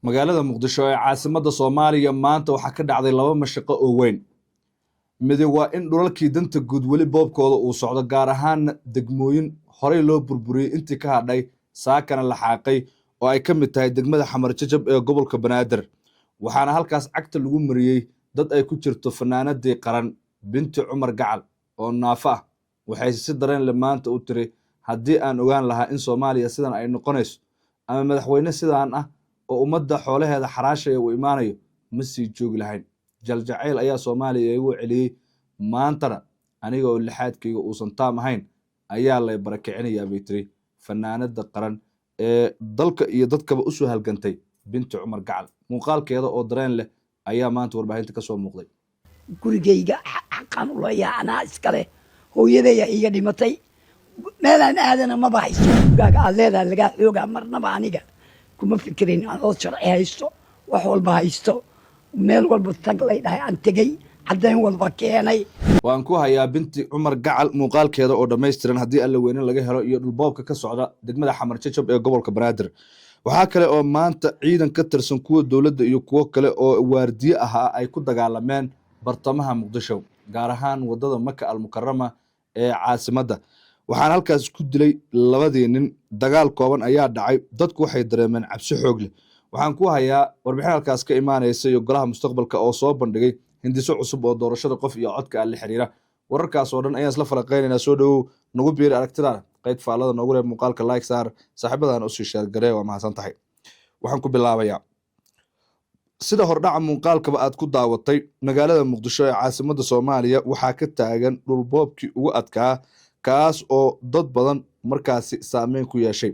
magaalada muqdisho ee caasimadda soomaaliya maanta waxaa ka dhacday laba mashaqo oo weyn. midi waa in dhulalkii danta guud weli boobkooda uu socdo, gaar ahaana degmooyin horey loo burburiyey intii ka hadhay saakana la xaaqay oo ay ka mid tahay degmada xamar jajab ee gobolka banaadir. waxaana halkaas cagta lagu mariyey dad ay ku jirto fanaanadii qaran binti cumar gacal oo naafo ah. waxay si dareen le maanta u tiri, haddii aan ogaan lahaa in soomaaliya sidan ay noqonayso ama madaxweyne sidaan ah oo ummadda xoolaheeda xaraashaya uu imaanayo, ma sii joogi lahayn. jaljacayl ayaa soomaaliya igu celiyey, maantana aniga oo lixaadkayga uusan taam ahayn ayaa lay barakicinayaa bay tiri fanaanada qaran ee dalka iyo dadkaba usoo halgantay binti cumar gacal. muuqaalkeeda oo dareen leh ayaa maanta warbaahinta ka soo muuqday. gurigayga xaqan u leeyahay anaa iskale, hooyadaya iga dhimatay, meelaan aadana maba haysto. gurigaaga aad leedahay lagaa xoogaa, marnaba aniga kuma fikirin anoo sharci haysto, wax walba haysto, meel walba tag lay dhahay aan tegey, caddayn walba keenay. waan ku hayaa binti cumar gacal muuqaalkeeda oo dhammaystiran haddii alla weyne laga helo, iyo dhulboobka ka socda degmada xamar jajab ee gobolka banaadir. waxaa kale oo maanta ciidan ka tirsan kuwa dowladda iyo kuwo kale oo waardiye ahaa ay ku dagaalameen bartamaha muqdisho, gaar ahaan wadada maka almukarama ee caasimadda. waxaana halkaas ku dilay labadii nin. dagaal kooban ayaa dhacay, dadku waxay dareemeen cabsi xoog leh. waxaan ku hayaa warbixin halkaas ka imaanaysa iyo golaha mustaqbalka oo soo bandhigay hindiso cusub oo doorashada qof iyo codka ah la xiriira. wararkaas oo dhan ayaan isla falaqeynaynaa. soo dhowow, nagu biiri aragtidaada, qayd faallada noogu leh muuqaalka like saar, saaxiibadana usii sheergaree, waa mahadsan tahay. waxaan ku bilaabayaa sida hordhaca muuqaalkaba aad ku daawatay, magaalada muqdisho ee caasimadda soomaaliya waxaa ka taagan dhulboobkii ugu adkaa, kaas oo dad badan markaasi saameyn ku yeeshay.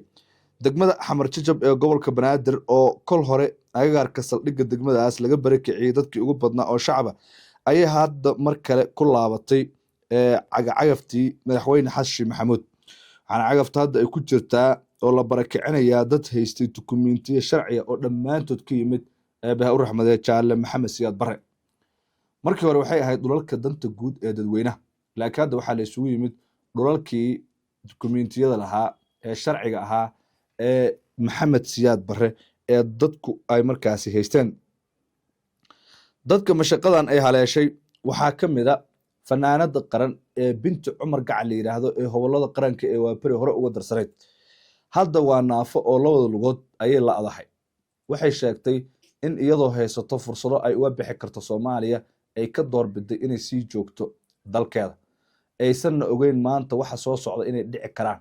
degmada xamar jajab ee gobolka banaadir oo kol hore agagaarka saldhigga degmadaas laga barakiciyey dadkii ugu badnaa oo shacaba, ayay hadda mar kale ku laabatay cagacagaftii madaxweyne xasan sheekh maxamuud. waxaana cagafta hadda ay ku jirtaa oo la barakicinayaa dad haystay dukumiintiyo sharciga oo dhammaantood ka yimid eebaha u raxmadee jaalle maxamed siyaad barre. markii hore waxay ahayd dhulalka danta guud ee dadweynaha, laakiin hadda waxaa la isugu yimid dhulalkii dukumiintiyada lahaa ee sharciga ahaa ee maxamed siyaad barre ee dadku ay markaasi haysteen. dadka mashaqadan ay haleeshay waxaa ka mid a fanaanada qaran ee binti cumar gacal la yidhaahdo ee hobolada qaranka ee waaberi hore uga darsanayd. hadda waa naafo oo labada lugood ayay la adahay. waxay sheegtay in iyadoo haysato fursado ay uga bixi karto soomaaliya, ay ka doorbiday inay sii joogto dalkeeda, aysanna ogeyn maanta waxa soo socda inay dhici karaan.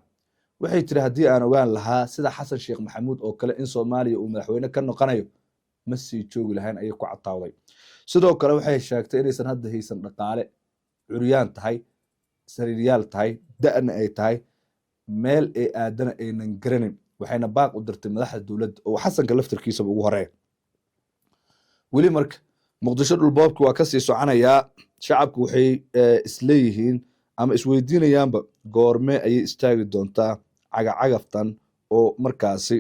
waxay tiri, haddii aan ogaan lahaa sida xasan sheekh maxamuud oo kale in soomaaliya uu madaxweyne ka noqonayo, ma sii joogi lahayn ayay ku cataawday. sidoo kale waxay sheegtay inaysan hadda haysan dhaqaale, curyaan tahay, sariiryaal tahay, da'na ay tahay, meel ay aadana aynan garanin. waxayna baaq u dirtay madaxda dowladda oo xasanka laftarkiisaba ugu horeeya. weli marka muqdisho dhulboobki waa kasii soconayaa. shacabku waxay isleeyihiin ama isweydiinayaanba goormee ayay istaagi doontaa cagacagaftan oo markaasi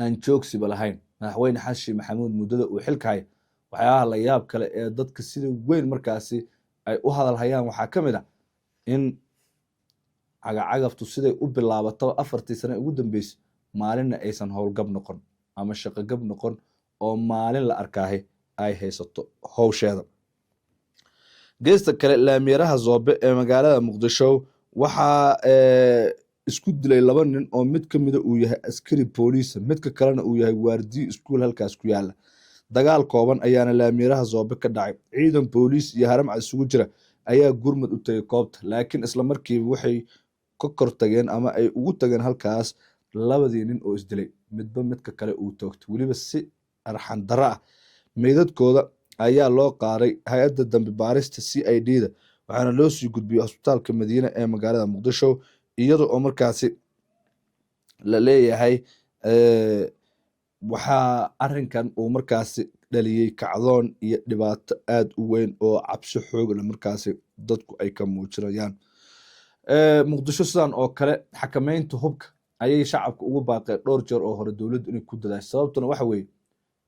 aan joogsiba lahayn. madaxweyne xasan sheekh maxamuud muddada uu xilka haya, waxyaabaha la yaab kale ee dadka sida weyn markaasi ay u hadalhayaan waxaa ka mid ah in cagacagaftu siday u bilaabataba 4 sane ugu dambeysay maalinna aysan howlgab noqon ama shaqogab noqon, oo maalin la arkaahay ay haysato howsheeda. geesta kale, laamiyaraha zoobe ee magaalada muqdisho waxaa isku dilay 2 nin oo mid ka mida uu yahay askari booliisa, midka kalena uu yahay waardiye iskuul halkaas ku yaala. dagaal kooban ayaana laamiyaraha zoobe ka dhacay. ciidan booliis iyo haramcad isugu jira ayaa gurmad u tagay koobta, laakiin isla markiiba waxay ka kor tageen ama ay ugu tageen halkaas 2 nin oo isdilay, midba midka kale uu toogtay, weliba si arxan darro ah. meydadkooda ayaa loo qaaday hay-adda dambi baarista CID-da, waxaana loo sii gudbiyey cusbitaalka madiine ee magaalada muqdisho, iyada oo markaasi la leeyahay waxaa arinkan uu markaasi dhaliyey kacdoon iyo dhibaato aad u weyn oo cabsi xoog leh markaasi dadku ay ka muujinayaan. muqdisho sidan oo kale xakameynta hubka ayay shacabka ugu baaqeen dhowr jeer oo hore dowladdu inay ku dadaasho. sababtuna waxa weeye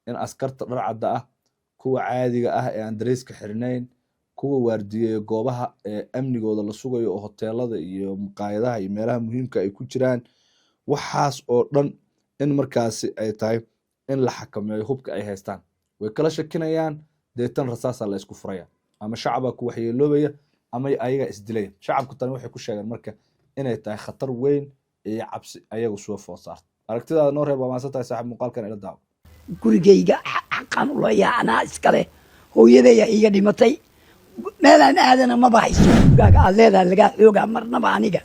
in askarta dharcadda ah, kuwa caadiga ah ee aan dareyska xirnayn, kuwa waardiyeeya goobaha ee amnigooda la sugayo oo hoteelada iyo maqaayadaha iyo meelaha muhiimka ay ku jiraan, waxaas oo dhan in markaasi ay tahay in la xakameeyo hubka ay haystaan way kala shakinayaan deetan rasaasa la isku furaya ama shacabka ku waxyeeloobaya ama ayaga isdilaya shacabku tan waxay ku sheegaan marka inay tahay khatar weyn iyo cabsi ayagu soo foosaarto aragtidaada noo reeb waa maasantahay saaxiib muuqaalkan ila daawo gurigayga xaqan u leeyahay anaa iskale hooyadaya iga dhimatay meelaan aadana maba haysto gurigaaga aad leedahay lagaa xoogaa marnaba aniga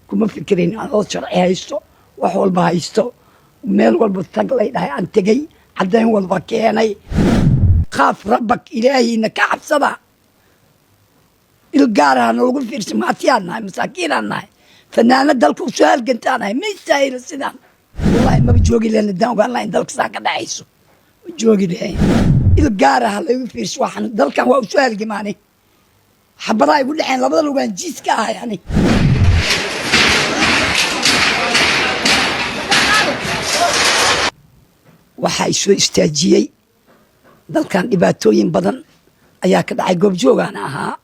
kuma fikirin anoo sharci haysto wax walba haysto meel walba tag lay dhahay aan tegey caddayn walba keenay qaaf rabbak ilaahiyna ka cabsada il gaaraha noogu fiirsa maatiyaan nahay masaakiinaan nahay fanaana dalka usoo halgantaan nahay ma istaahilo sidaan wallahi maba joogi lehna daan ogaan lahayn dalka saa ka dhacayso ma joogi lahayn il gaaraha laygu fiirsa waxaan dalkan waa usoo halgamaanay xabadaa igu dhaceen labada lugaan jiis ka ahay ani waxaa isoo istaajiyey dalkan dhibaatooyin badan ayaa ka dhacay goobjoogaan ahaa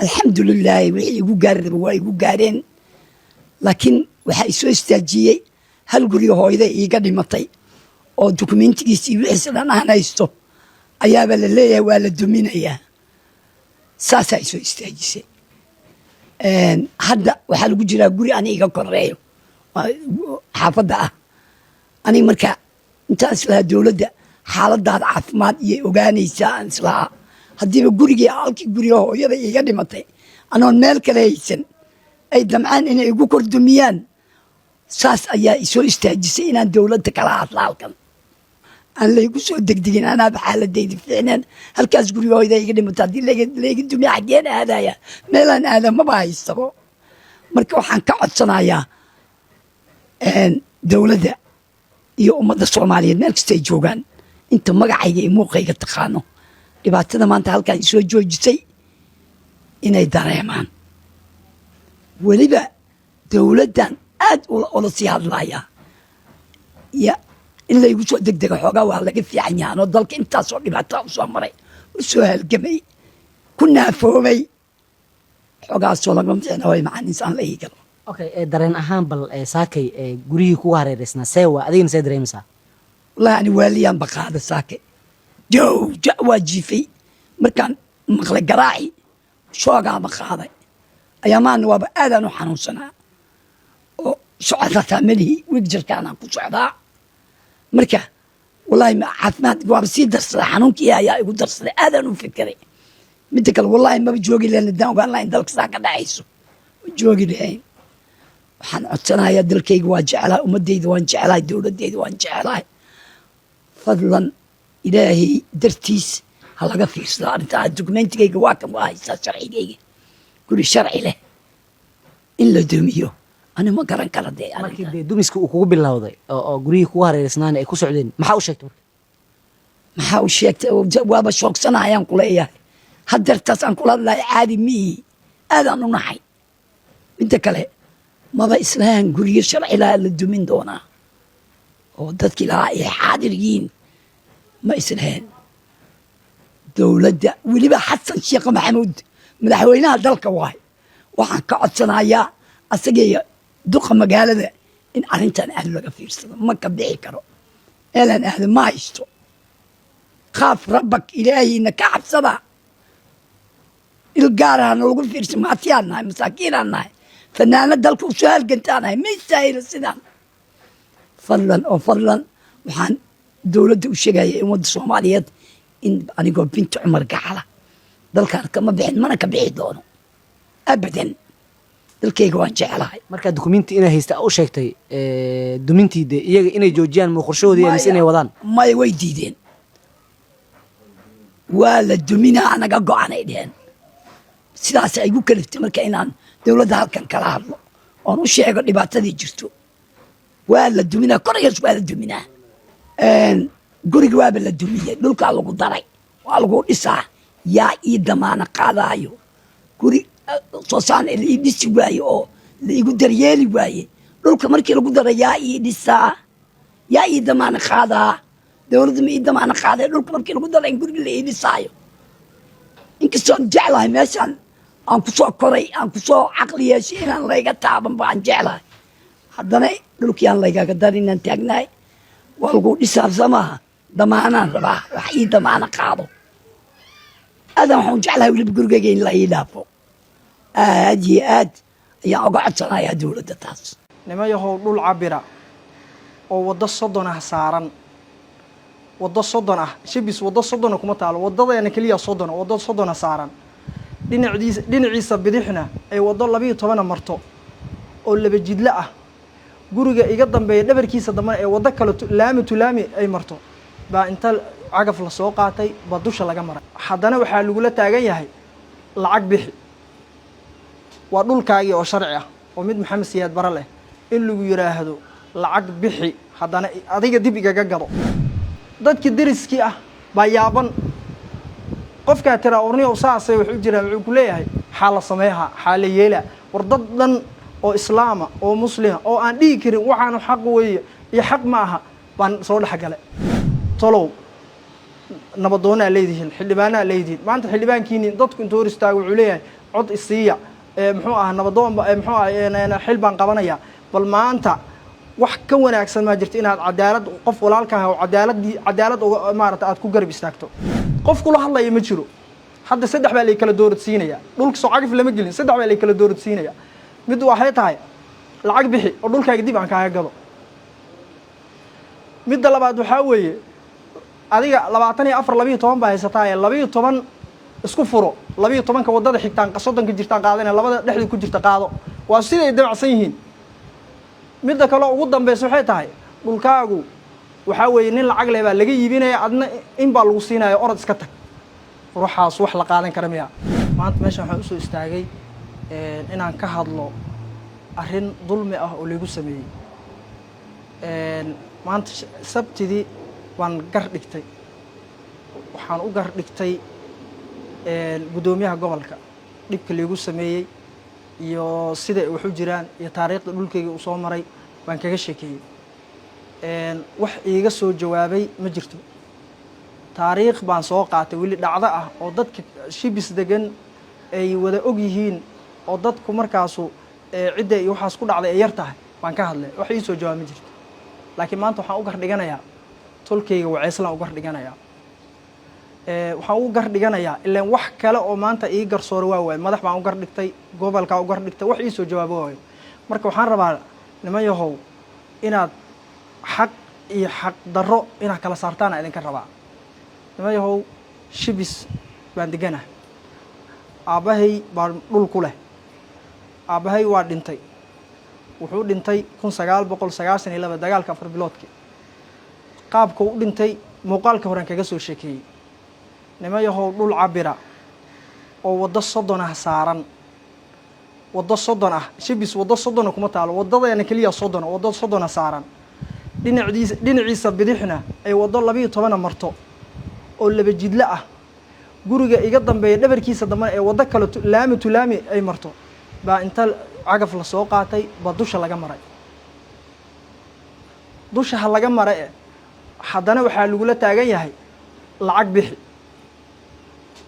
alxamdulilaahi wixii igu gaari raba waa igu gaareen laakiin waxaa isoo istaajiyey hal guriga hooyada iiga dhimatay oo dukumentigiisii wixiisa dhan aan haysto ayaaba la leeyahay waa la duminayaa saasaa isoo istaajisay hadda waxaa lagu jiraa guri ani iga koreeyo xaafadda ah aniga marka intaan islahaa dowladda xaaladaada caafimaad iyay ogaanaysaa aan islahaa haddiiba gurigii halkii guriga hooyada iiga dhimatay anoon meel kale haysan ay damcaan inay igu kordumiyaan saas ayaa isoo istaajisay inaan dowladda kala hadla halkan aan laygu soo degdegin anaaba xaaladayda fiicneen halkaas guriga hooyada iiga dhimatay haddii layga dumiya xaggeen aadaya meelaan aada maba haystabo marka waxaan ka codsanayaa dowladda iyo ummadda soomaaliyeed meel kastay joogaan inta magacayga iyo muuqayga taqaano dhibaatada maanta halkaan isoo joojisay inay dareemaan weliba dowladdan aad ula sii hadlaaya iyo in laygu soo degdega xoogaa waa laga fiican yahaan oo dalka intaasoo dhibaataa u soo maray u soo halgamay ku naafoobay xoogaasoo laga fiicna way macaan insaan la ii galo okay dareen ahaan bal saakay gurigii kugu hareereysnaa see waa adigana see dareemaysaa wallahi ani waaliyaan baqaada saake jow waa jiifay markaan maqlay garaaci shoogaaba qaaday ayaamaana waaba aadaan u xanuunsanaa oo socodlataa melihi wigjarkaanaan ku socdaa marka wallahi caafimaad waaba sii darsaday xanuunkii ayaa igu darsaday aadaan u fikiray midda kale wallahi maba joogi lehna daan ogaan lahayn dalka saa ka dhacayso ma joogi lahayn waxaan codsanayaa dalkayga waa jeclahay ummadayda waan jeclahay dowladayda waan jeclahay fadlan ilaahay dartiis ha laga fiirsado arrintaa dukumentigayga waa kan waa haystaa sharcigayga guri sharci leh in la dumiyo ani ma garan kala dee markii dee dumiska uu kugu bilowday oo gurigii kugu hareereysnaana ay ku socdeen maxaa u sheegtay marka maxaa u sheegtay waaba shoogsanayaan ku leeyahay hadeertaas aan kula hadlahay caadi mihii aadaan u naxay midda kale maba islahan guriyo sharci lahaa la dumin doonaa oo dadkii lahaa ay xaadir yihiin ma islahayn dowladda weliba xasan sheekh maxamuud madaxweynaha dalka waay waxaan ka codsanayaa asagaiyo duqa magaalada in arrintan aad laga fiirsado ma ka bixi karo eelaan aada ma haysto qaaf rabbak ilaahiyna ka cabsada il gaaraha noogu fiirsa maatiyaan nahay masaakiinaan nahay fanaana dalka usoo halgantaan nahay ma istaahilo sidaan fadlan oo fadlan waxaan dowladda u sheegaya ummadda soomaaliyeed in anigoo binti cumar gacala dalkaan kama bixin mana ka bixi doono abadan dalkayga waan jeclahay markaa dukumenti inay haysta u sheegtay dumintii dee iyaga inay joojiyaan muuqashahoodii mise inay wadaan maya way diideen waa la duminaa anaga go-anay dheheen sidaas ay gu kaliftay marka inaan dowladda halkan kala hadlo oon u sheego dhibaatadii jirto waa la duminaa korayaas waa la duminaa guriga waaba la dumiyey dhulkaa lagu daray waa lagu dhisaa yaa ii damaana qaadaayo guri soosaan la ii dhisi waaye oo la igu daryeeli waaye dhulka markii lagu daray yaa ii dhisaa yaa ii damaana qaadaa dowladda ma ii damaana qaaday dhulka markii lagu daray in guriga la ii dhisaayo inkastoo aan jeclahay meeshaan aan ku soo koray aan ku soo caqli yeeshay inaan layga taaban baan jeclahay haddana dhulkii aan laygaga darin inaan taagnahay والقول إسحاب سماها دمانا رباه وحيد دمانا قاضو هذا حون جعلها يقول بقرقين لا يدافو هادي يا أقعد سنة يا دولة تاس nima yahow dhul cabira oo waddo 30 ah saaran waddo 30 ah shibis waddo 30 kuma taalo waddadeena kaliya 30 waddo 30 ah saaran dhinaciisa bidixna ay waddo 12 marto oo laba jidla ah guriga iga dambeeya dhabarkiisa dambe ee waddo kale laami ay marto baa inta cagaf la soo qaatay ba dusha laga maray haddana waxaa lagu la taagan yahay lacag bixi waa dhulkaagii oo sharci ah oo mid maxamed siyaad bara leh in lagu yiraahdo lacag bixi haddana adiga dib igaga gado dadkii deriskii ah baa yaaban qofkaa tira orniyo saasay wax u jiraan wuxuu ku leeyahay xaala sameeha xaala yeela war dad dhan oo islaama oo muslima oo aan dhihi karin waxaanu xaq weeye iyo xaq ma aha baan soo dhexgale tolow nabadoonaa leedihiin xildhibaanaa leedihiin maanta xildhibaankiini dadku intuu hor istaago wuxuu leeyahay cod isiiya muxuu ahaa nabadoon muxuu ahaa xil baan qabanaya bal maanta wax ka wanaagsan ma jirto inaad cadaalad qof walaalka ah oo cadaalad maarata aad ku garab istaagto qof kula hadlaya ma jiro hadda saddex baa la kala dooradsiinaya dhulka soo cagif lama gelin saddex baa la kala dooradsiinaya mid waxay tahay lacag bixi oo dhulkaaga dib aan kaaga gado midda labaad waxaa weeye adiga 24 12 baa haysataa 12 isku furo 12ka wadada xigtaan 30 ka jirtaan qaadana labada dhexda ku jirta qaado waa siday dabacsan yihiin midda kale ugu dambayso waxay tahay dhulkaagu waxa weeye nin lacag leh baa laga iibinaya adna in baa lagu siinayo orod iska tag ruuxaas wax la qaadan kara miya maanta meeshan waxaan u soo istaagay inaan ka hadlo arrin dulmi ah oo lagu sameeyay maanta sabtidii waan gar dhigtay waxaan u gar dhigtay gudoomiyaha gobolka dhibka lagu sameeyay iyo sida ay wax u jiraan iyo taariikhda dhulkayga uu soo maray baan kaga sheekeeyay wax iiga soo jawaabay ma jirto taariikh baan soo qaatay weli dhacdo ah oo dadka shibis degan ay wada og yihiin oo dadku markaasu cidda iyo waxaas ku dhacday ay yar tahay baan ka hadlay wax ii soo jawaab ma jirto laakiin maanta waxaan u gar dhiganayaa tolkayga waceyslaan u gar dhiganayaa waxaan u gar dhiganayaa ilaan wax kale oo maanta ii garsooro waa waay madax baan u gar dhigtay gobolkaa u gar dhigtay wax ii soo jawaabo waayo marka waxaan rabaa niman yahow inaad xaq iyo xaq darro inaad kala saartaana idinka rabaa niman yahow shibis baan deganahay aabbahay baa dhul ku leh aabbahay waa dhintay wuxuu dhintay 1992 dagaalka 4 biloodkii qaabka uu dhintay muuqaalka horaan kaga soo sheekeeyay nima yahow dhul cabira oo waddo 30 ah saaran waddo 30 ah shibis waddo 30 kuma taalo waddadeena kaliya 30 waddo 30 ah saaran dhinaciisa bidixna ay waddo 12 marto oo laba jidla ah guriga iga dambeeya dhabarkiisa dambe ee waddo kale laami ay marto baa inta cagaf la soo qaatay ba dusha laga maray dusha laga maray haddana waxaa lagu la taagan yahay lacag bixi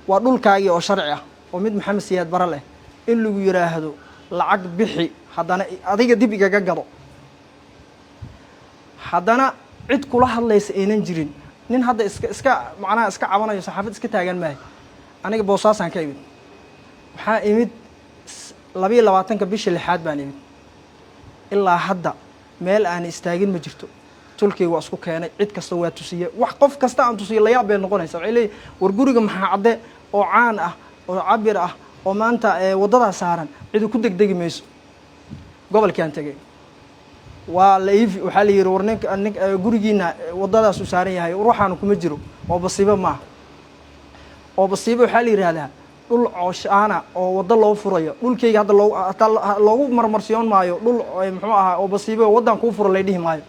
waa dhulkaagii oo sharci ah oo mid maxamed siyaad bara leh in lagu yiraahdo lacag bixi haddana adiga dib igaga gado haddana cid kula hadlaysa aynan jirin nin hadda iska macnaha iska cabanayo saxaafad iska taagan maahay aniga boosaasaan ka imid waxaa imid 22 bisha 6 baan imid ilaa hadda meel aan istaagin ma jirto tulkay waa isku keenay cid kasta waa tusiye wax qof kasta aan tusiye la yaab bay noqonaysaa waxay leeyihiin war guriga maxaa cadde oo caan ah oo cabir ah oo maanta wadada saaran cid ku degdegi mayso gobolkaan tagay waa waxaa la yiri war nin gurigiina wadadaas u saaran yahay ruuxaan kuma jiro oo basiibo ma oo basiibo waxaa la yiraahdaa dhul cooshaana oo waddo loo furayo dhulkayga hadda loogu marmarsiyoon maayo dhul muxuu ahaa oo basiibo waddan kuu furo la dhihi maayo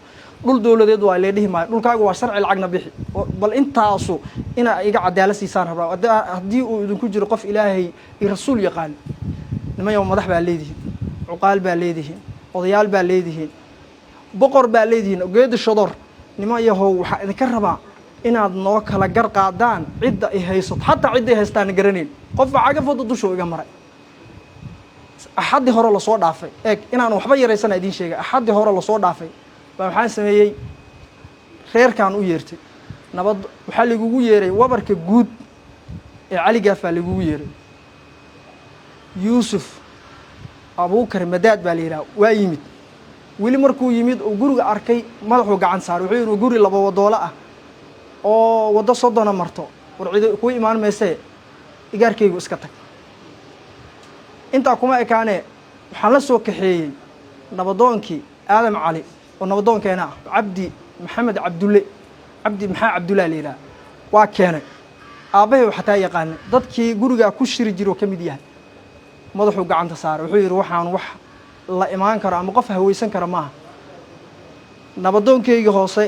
dhul dawladeed waa la dhihi maayo dhulkaagu waa sharci lacagna bixi bal intaasu ina iga cadaalad siisaan rabaa haddii uu idinku jiro qof ilaahay iyo rasuul yaqaan nimayow madax baa leedihiin cuqaal baa leedihiin odayaal baa leedihiin boqor baa leedihiin geeda shador nimayahow waxaa idinka rabaa inaad noo kala gar qaadaan cidda ay haysato xataa cidda ay haystaan garanayn qofba cagafooda dushoo iga maray axaddii hore lasoo dhaafay eeg inaan waxba yaraysana idiin sheegay axaddii hore lasoo dhaafay baa waxaan sameeyey reerkaan u yeertay nabad waxaa lagugu yeeray wabarka guud ee cali gaafaa lagugu yeeray yuusuf abuukar madaad baa la yidhaha waa yimid weli markuu yimid uu guriga arkay madaxuu gacan saaray wuxuu yidhi guri laba wadoole ah oo waddo 30 marto war cidi ku imaan maysee igaarkaygu iska tag intaa kuma ekaanee waxaan la soo kaxeeyey nabadoonkii aadam cali oo nabadoonkeena ah cabdi maxamed cabdulle cabdi maxaa cabdullaah la yidhaha waa keenay aabbahay xataa yaqaanay dadkii gurigaa ku shiri jiro ka mid yahay madaxuu gacanta saaray wuxuu yidhi waxaan wax la imaan karo ama qof hawaysan kara maaha nabadoonkaygii hoose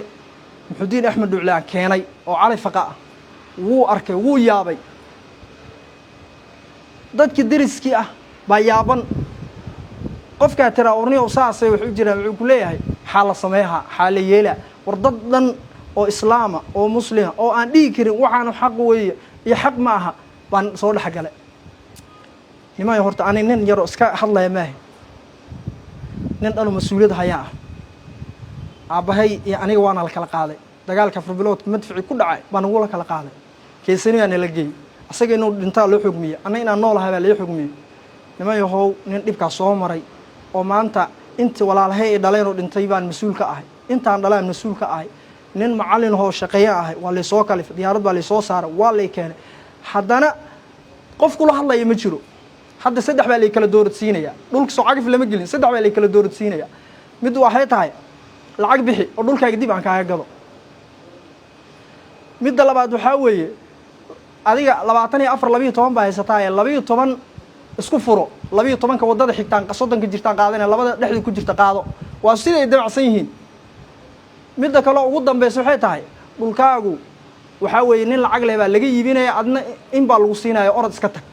muxudiin axmed dhuclaan keenay oo cali faqa ah wuu arkay wuu yaabay dadkii deriskii ah baa yaaban qofkaa tiraa orniyow saasay wax u jiraan wuxuu ku leeyahay xaa la sameeyaa xaa la yeelaa war dad dhan oo islaama oo muslima oo aan dhihi karin waxaanu xaq weeye iyo xaq ma aha baan soo dhex galay nimayo horta ani nin yaroo iska hadlaya maahay nin dhanu mas-uuliyad hayaa ah aabbahay iyo aniga waana la kala qaaday dagaalka afurbiloodka madfici ku dhacay baa nagula kala qaaday keesaniyaa nala geeyey asaga inuu dhintaa loo xugmiyey anna inaan noolahay baa loo xugmiyey nimayo how nin dhibkaas soo maray oo maanta inta walaalahay ay dhaleen oo dhintay baan mas-uul ka ahay intaan dhalaan mas-uul ka ahay nin macallin hoo shaqeeya ahay waa laysoo kalifay diyaarad baa laysoo saaray waa lay keenay haddana qof kula hadlaya ma jiro hadda 3 baa lay kala dooradsiinayaa dhulka soo cagif lama gelin 3 baa lay kala dooradsiinayaa mid waxay tahay lacag bixi oo dhulkaaga dib aan kaaga gado midda labaad waxaa weeye adiga 24 12 baa haysataa 12 isku furo 12ka wadada xigtaan 30ka jirtaan qaadana labada dhexda ku jirta qaado waa siday dabacsan yihiin midda kale ugu dambaysa waxay tahay dhulkaagu waxaa weeye nin lacag leh baa laga iibinaya adna in baa lagu siinaya orod iska tag